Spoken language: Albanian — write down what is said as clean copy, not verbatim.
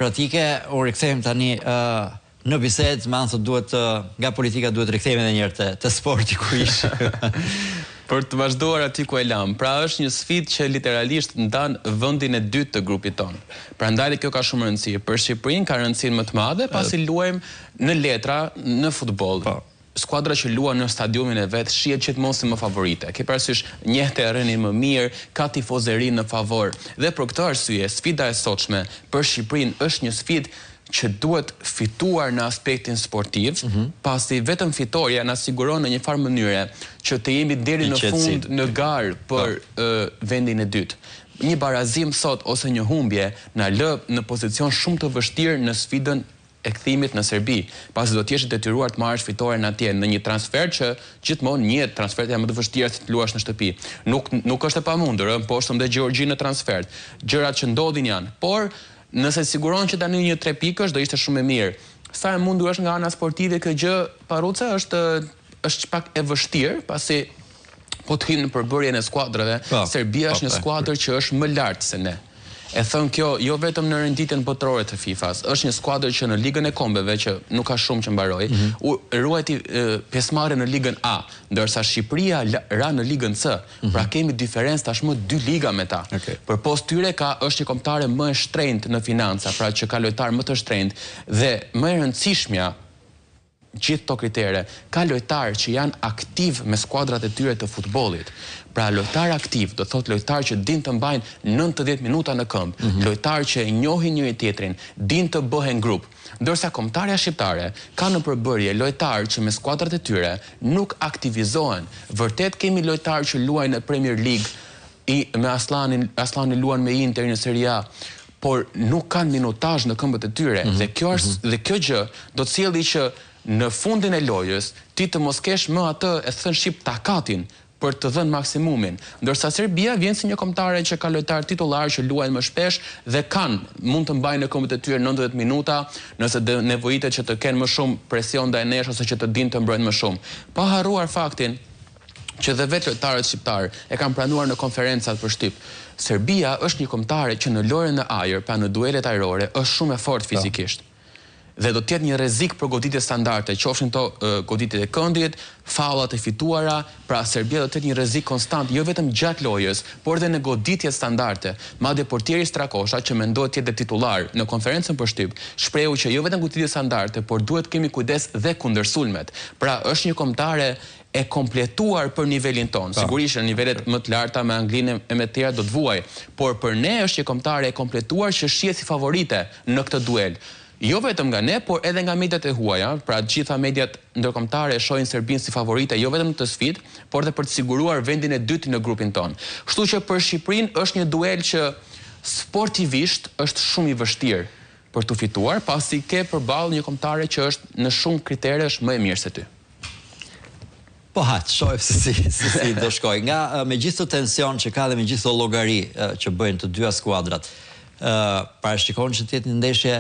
Pratike, u rikthejmë tani në bisedë, më anë duhet nga politika duhet rikthejmë edhe një herë te sporti ku ish. Për të vazhduar aty ku e lam. Pra është një sfidë që literalisht ndan vendin e dytë të grupit ton. Prandaj kjo ka shumë rëndësi. Për Shqipërinë ka rëndësinë më të madhe pasi luajmë në letra në futboll. Skuadra që luan në stadiumin e vet shihet gjithmonë si më favorite. Ke parasysh njeh terrenin më mirë, ka tifozëri në favor. Dhe për këtë arsye, sfida e sotshme për Shqipërinë është një sfidë që duhet fituar në aspektin sportiv, pasi vetëm fitoria na siguron në një farë mënyre që të jemi deri në fund në garë për vendin e dytë. Një barazim sot ose një humbje na lë në pozicion shumë të vështirë në sfidën e kthimit në Serbi, pasi do të jesh i detyruar të marrësh fitoren atje në një transfer që gjithmonë një transfert janë më të vështira se të luash në shtëpi. Nuk është e pamundur, po është edhe Gjeorgji në transfert. Gjërat që ndodhin janë, por nëse siguron që tani një 3 pikësh do ishte shumë e mirë. Sa e mundur është nga ana sportive kjo gjë, Paruca, është pak e vështirë, pasi po të hyjmë në përbërjen e skuadrave, Serbia është një skuadër që është më lart se ne. E thon kjo jo vetëm në renditjen botërore të FIFA-s, është një skuadër që në Ligën e Kombeve, që nuk ka shumë që mbaroi, ruajti pjesëmarrje në Ligën A, ndërsa Shqipëria ra në Ligën C. Pra kemi diferencë tashmë 2 liga me ta. Përpos tyre është një kombëtare më e shtrenjtë në financa, pra që ka lojtar më të shtrenjtë dhe më e rëndësishmja gjithë to kritere, ka lojtarë që janë aktiv me skuadrat e tyre të futbollit. Pra lojtar aktiv, do thot lojtar që din të mbajnë 90 minuta në këmbë, lojtar që e njohin njëri tjetrin, din të bëhen grup. Ndërsa kombëtarja shqiptare ka në përbërje lojtarë që me skuadrat e tyre nuk aktivizohen. Vërtet kemi lojtarë që luajnë në Premier League, me Aslani luan me Inter në Serie A, por nuk kanë minutazh në këmbët e tyre. Dhe kjo gjë do të sjellë që në fundin e lojës ti të mos kesh më atë e thën shqip takatin për të dhënë maksimumin. Ndërsa Serbia vjen si një kombëtare që ka lojtar titullar që luajnë më shpesh dhe mund të mbajnë në këmbët e tyre 90 minuta, nëse nevojitet që të kenë më shumë presion ndaj nesh ose që të dinë të mbrojnë më shumë. Pa harruar faktin që dhe vetë lojtarët shqiptarë e kanë pranuar në konferencat për shtyp. Serbia është një kombëtare që në lojën e ajër, pra në duelet ajrore, është shumë e fortë fizikisht. Dhe do të jetë një rrezik për goditje standarde, qofshin to goditjet e këndit, fallat e fituara, pra Serbia do të jetë një rrezik konstant, jo vetëm gjatë lojës, por edhe në goditjet standarde. Madje portieri Strakosha, që mendohet të jetë titullar në konferencën për shtyp, shprehu që jo vetëm goditjet standarde, por duhet kemi kujdes dhe kundër sulmet. Pra është një kombëtare e kompletuar për nivelin ton. Sigurisht në nivelet më të larta me Anglinë e me tjera do të vuaj, por për ne është një kombëtare e kompletuar që shihet si favorite në këtë duel. Jo vetëm nga ne, por edhe nga mediat e huaja, pra gjitha mediat ndërkombëtare shohin Serbinë si favorite, jo vetëm të sfidë, por edhe për të siguruar vendin e dytë në grupin ton. Kështu që për Shqipërinë është një duel që sportivisht është shumë i vështirë për të fituar, pasi ke përballë një kombëtare që është në shumë kritere është më e mirë se ty. Po shohim si do shkoj. Nga me gjithë të tension që ka dhe me gjithë të llogari që bëjnë të dyja skuadrat, parashikon që të jetë një ndeshje